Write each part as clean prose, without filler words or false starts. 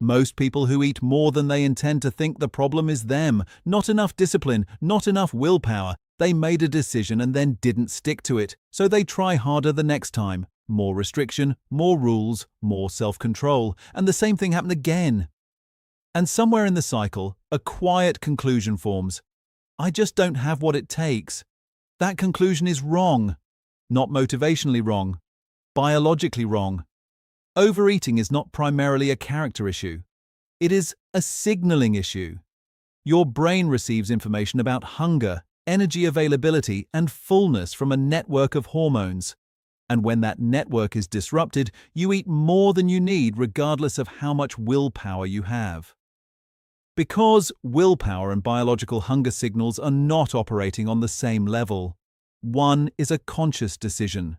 Most people who eat more than they intend to think the problem is them. Not enough discipline, not enough willpower. They made a decision and then didn't stick to it, so they try harder the next time. More restriction, more rules, more self-control, and the same thing happened again. And somewhere in the cycle, a quiet conclusion forms. I just don't have what it takes. That conclusion is wrong. Not motivationally wrong. Biologically wrong. Overeating is not primarily a character issue. It is a signaling issue. Your brain receives information about hunger, energy availability, and fullness from a network of hormones. And when that network is disrupted, you eat more than you need regardless of how much willpower you have. Because willpower and biological hunger signals are not operating on the same level. One is a conscious decision.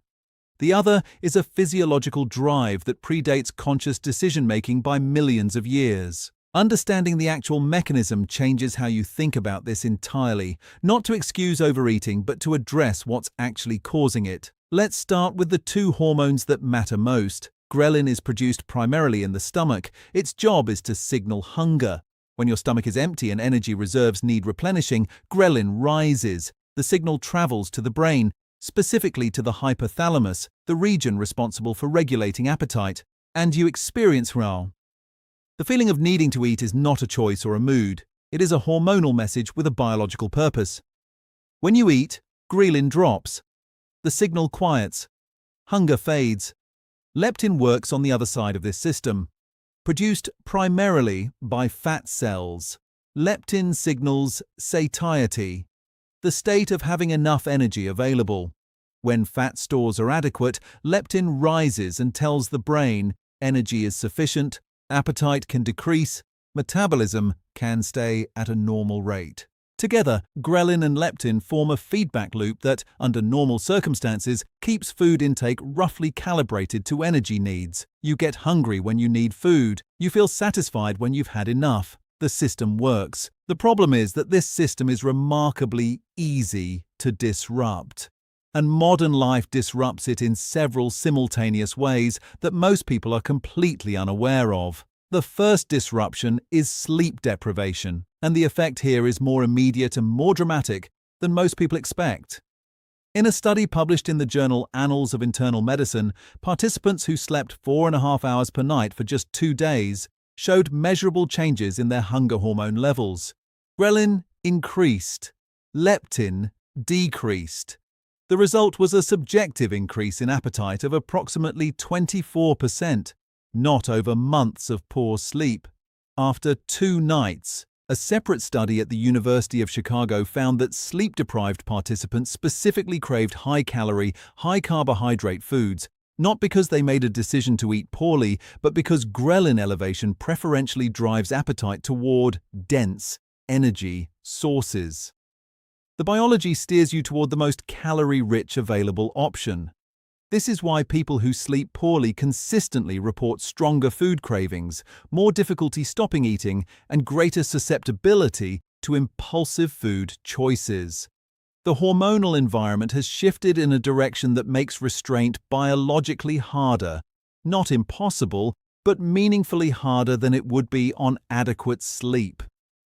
The other is a physiological drive that predates conscious decision-making by millions of years. Understanding the actual mechanism changes how you think about this entirely, not to excuse overeating, but to address what's actually causing it. Let's start with the two hormones that matter most. Ghrelin is produced primarily in the stomach. Its job is to signal hunger. When your stomach is empty and energy reserves need replenishing, ghrelin rises. The signal travels to the brain, specifically to the hypothalamus, the region responsible for regulating appetite, and you experience RAL. The feeling of needing to eat is not a choice or a mood. It is a hormonal message with a biological purpose. When you eat, ghrelin drops. The signal quiets. Hunger fades. Leptin works on the other side of this system. Produced primarily by fat cells, leptin signals satiety, the state of having enough energy available. When fat stores are adequate, leptin rises and tells the brain energy is sufficient, appetite can decrease, metabolism can stay at a normal rate. Together, ghrelin and leptin form a feedback loop that, under normal circumstances, keeps food intake roughly calibrated to energy needs. You get hungry when you need food. You feel satisfied when you've had enough. The system works. The problem is that this system is remarkably easy to disrupt. And modern life disrupts it in several simultaneous ways that most people are completely unaware of. The first disruption is sleep deprivation, and the effect here is more immediate and more dramatic than most people expect. In a study published in the journal Annals of Internal Medicine, participants who slept 4.5 hours per night for just 2 days showed measurable changes in their hunger hormone levels. Ghrelin increased, leptin decreased. The result was a subjective increase in appetite of approximately 24%. Not over months of poor sleep. After 2 nights, a separate study at the University of Chicago found that sleep-deprived participants specifically craved high-calorie, high-carbohydrate foods, not because they made a decision to eat poorly, but because ghrelin elevation preferentially drives appetite toward dense energy sources. The biology steers you toward the most calorie-rich available option. This is why people who sleep poorly consistently report stronger food cravings, more difficulty stopping eating, and greater susceptibility to impulsive food choices. The hormonal environment has shifted in a direction that makes restraint biologically harder, not impossible, but meaningfully harder than it would be on adequate sleep.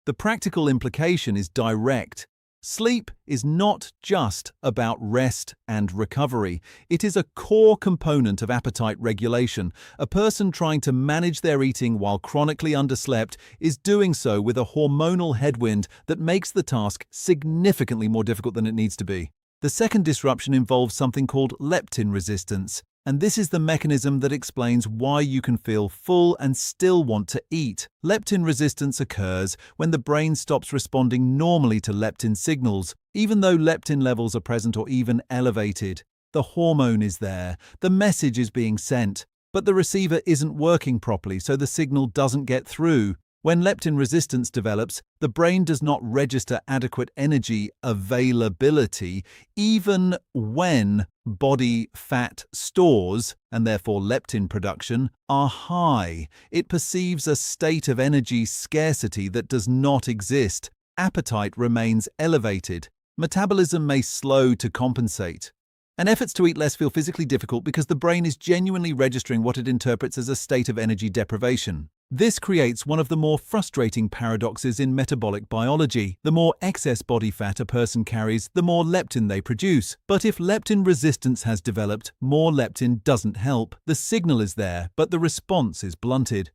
The practical implication is direct. Sleep is not just about rest and recovery. It is a core component of appetite regulation. A person trying to manage their eating while chronically underslept is doing so with a hormonal headwind that makes the task significantly more difficult than it needs to be. The second disruption involves something called leptin resistance, and this is the mechanism that explains why you can feel full and still want to eat. Leptin resistance occurs when the brain stops responding normally to leptin signals, even though leptin levels are present or even elevated. The hormone is there, the message is being sent, but the receiver isn't working properly, so the signal doesn't get through. When leptin resistance develops, the brain does not register adequate energy availability, even when body fat stores, and therefore leptin production, are high. It perceives a state of energy scarcity that does not exist. Appetite remains elevated. Metabolism may slow to compensate. And efforts to eat less feel physically difficult because the brain is genuinely registering what it interprets as a state of energy deprivation. This creates one of the more frustrating paradoxes in metabolic biology. The more excess body fat a person carries, the more leptin they produce. But if leptin resistance has developed, more leptin doesn't help. The signal is there, but the response is blunted.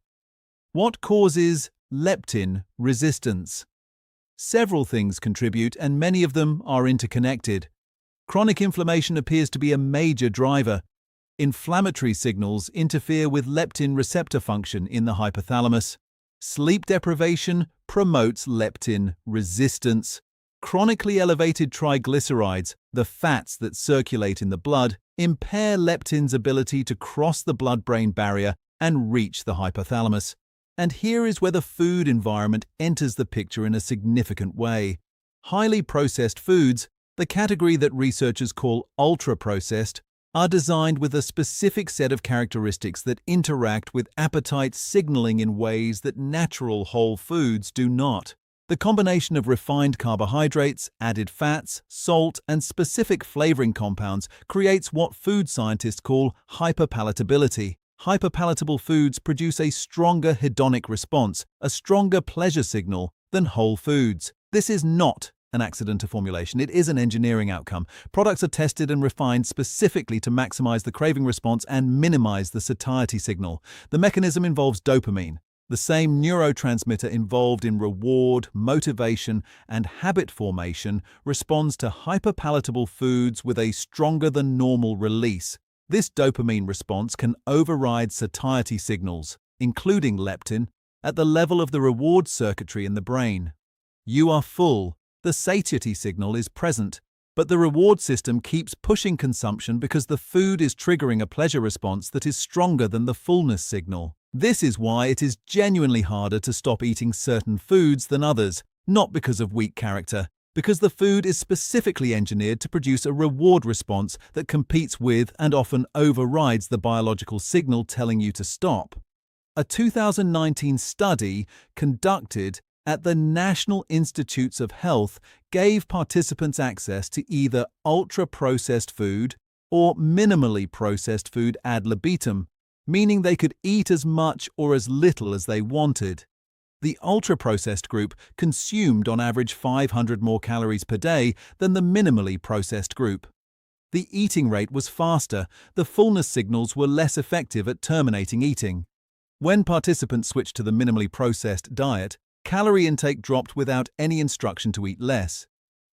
What causes leptin resistance? Several things contribute, and many of them are interconnected. Chronic inflammation appears to be a major driver. Inflammatory signals interfere with leptin receptor function in the hypothalamus. Sleep deprivation promotes leptin resistance. Chronically elevated triglycerides, the fats that circulate in the blood, impair leptin's ability to cross the blood-brain barrier and reach the hypothalamus. And here is where the food environment enters the picture in a significant way. Highly processed foods, the category that researchers call ultra-processed, are designed with a specific set of characteristics that interact with appetite signaling in ways that natural whole foods do not. The combination of refined carbohydrates, added fats, salt, and specific flavoring compounds creates what food scientists call hyperpalatability. Hyperpalatable foods produce a stronger hedonic response, a stronger pleasure signal, than whole foods. This is not an accident to formulation. It is an engineering outcome. Products are tested and refined specifically to maximize the craving response and minimize the satiety signal. The mechanism involves dopamine, the same neurotransmitter involved in reward, motivation, and habit formation, responds to hyperpalatable foods with a stronger than normal release. This dopamine response can override satiety signals, including leptin, at the level of the reward circuitry in the brain. You are full. The satiety signal is present, but the reward system keeps pushing consumption because the food is triggering a pleasure response that is stronger than the fullness signal. This is why it is genuinely harder to stop eating certain foods than others, not because of weak character, because the food is specifically engineered to produce a reward response that competes with and often overrides the biological signal telling you to stop. A 2019 study conducted at the National Institutes of Health gave participants access to either ultra-processed food or minimally processed food ad libitum, meaning they could eat as much or as little as they wanted. The ultra-processed group consumed on average 500 more calories per day than the minimally processed group. The eating rate was faster, the fullness signals were less effective at terminating eating. When participants switched to the minimally processed diet, calorie intake dropped without any instruction to eat less.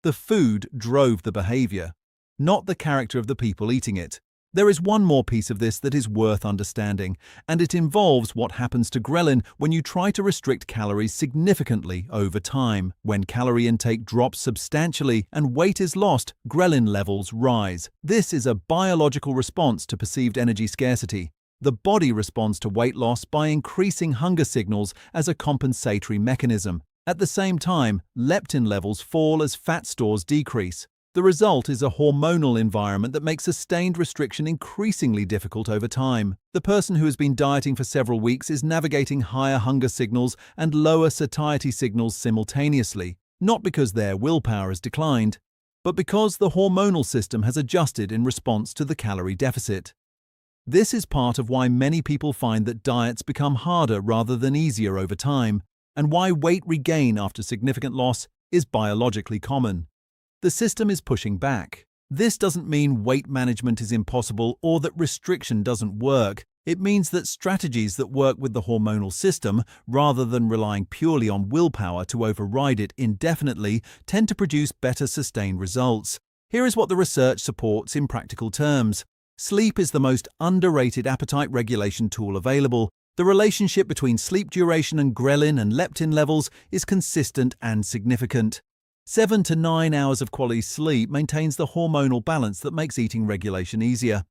The food drove the behavior, not the character of the people eating it. There is one more piece of this that is worth understanding, and it involves what happens to ghrelin when you try to restrict calories significantly over time. When calorie intake drops substantially and weight is lost, ghrelin levels rise. This is a biological response to perceived energy scarcity. The body responds to weight loss by increasing hunger signals as a compensatory mechanism. At the same time, leptin levels fall as fat stores decrease. The result is a hormonal environment that makes sustained restriction increasingly difficult over time. The person who has been dieting for several weeks is navigating higher hunger signals and lower satiety signals simultaneously, not because their willpower has declined, but because the hormonal system has adjusted in response to the calorie deficit. This is part of why many people find that diets become harder rather than easier over time, and why weight regain after significant loss is biologically common. The system is pushing back. This doesn't mean weight management is impossible or that restriction doesn't work. It means that strategies that work with the hormonal system, rather than relying purely on willpower to override it indefinitely, tend to produce better sustained results. Here is what the research supports in practical terms. Sleep is the most underrated appetite regulation tool available. The relationship between sleep duration and ghrelin and leptin levels is consistent and significant. 7 to 9 hours of quality sleep maintains the hormonal balance that makes eating regulation easier.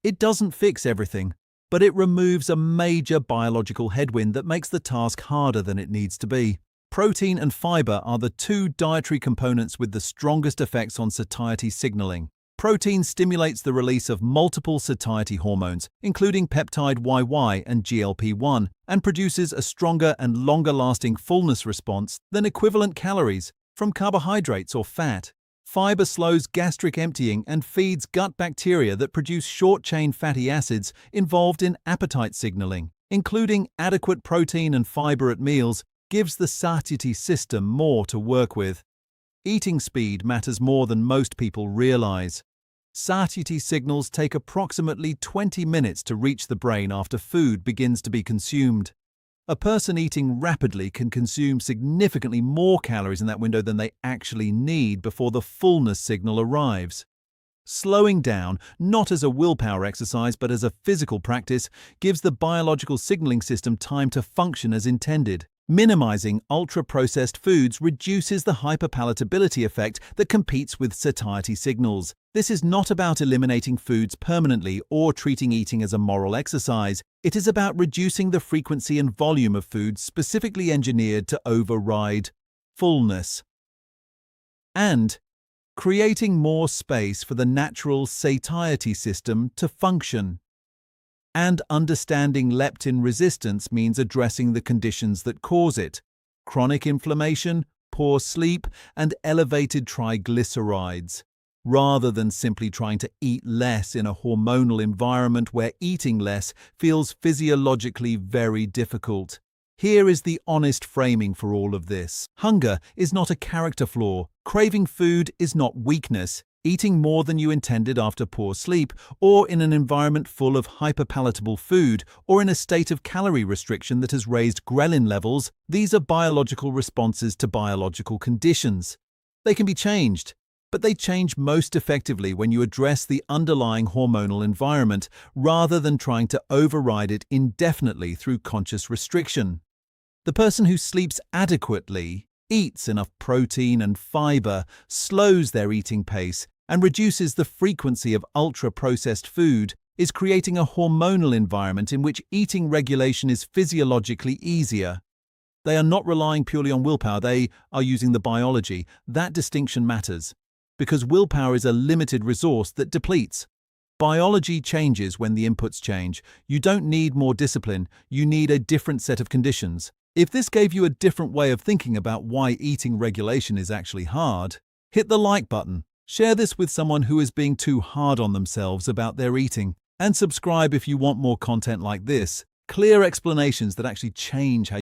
It doesn't fix everything, but it removes a major biological headwind that makes the task harder than it needs to be. Protein and fiber are the two dietary components with the strongest effects on satiety signaling. Protein stimulates the release of multiple satiety hormones, including peptide YY and GLP-1, and produces a stronger and longer-lasting fullness response than equivalent calories from carbohydrates or fat. Fiber slows gastric emptying and feeds gut bacteria that produce short-chain fatty acids involved in appetite signaling. Including adequate protein and fiber at meals gives the satiety system more to work with. Eating speed matters more than most people realize. Satiety signals take approximately 20 minutes to reach the brain after food begins to be consumed. A person eating rapidly can consume significantly more calories in that window than they actually need before the fullness signal arrives. Slowing down, not as a willpower exercise but as a physical practice, gives the biological signaling system time to function as intended. Minimizing ultra-processed foods reduces the hyperpalatability effect that competes with satiety signals. This is not about eliminating foods permanently or treating eating as a moral exercise. It is about reducing the frequency and volume of foods specifically engineered to override fullness. And creating more space for the natural satiety system to function. And understanding leptin resistance means addressing the conditions that cause it: chronic inflammation, poor sleep, and elevated triglycerides, rather than simply trying to eat less in a hormonal environment where eating less feels physiologically very difficult. Here is the honest framing for all of this. Hunger is not a character flaw. Craving food is not weakness. Eating more than you intended after poor sleep, or in an environment full of hyperpalatable food, or in a state of calorie restriction that has raised ghrelin levels, these are biological responses to biological conditions. They can be changed, but they change most effectively when you address the underlying hormonal environment, rather than trying to override it indefinitely through conscious restriction. The person who sleeps adequately, eats enough protein and fiber, slows their eating pace, and reduces the frequency of ultra-processed food, is creating a hormonal environment in which eating regulation is physiologically easier. They are not relying purely on willpower, they are using the biology. That distinction matters, because willpower is a limited resource that depletes. Biology changes when the inputs change. You don't need more discipline, you need a different set of conditions. If this gave you a different way of thinking about why eating regulation is actually hard, hit the like button. Share this with someone who is being too hard on themselves about their eating. And subscribe if you want more content like this. Clear explanations that actually change how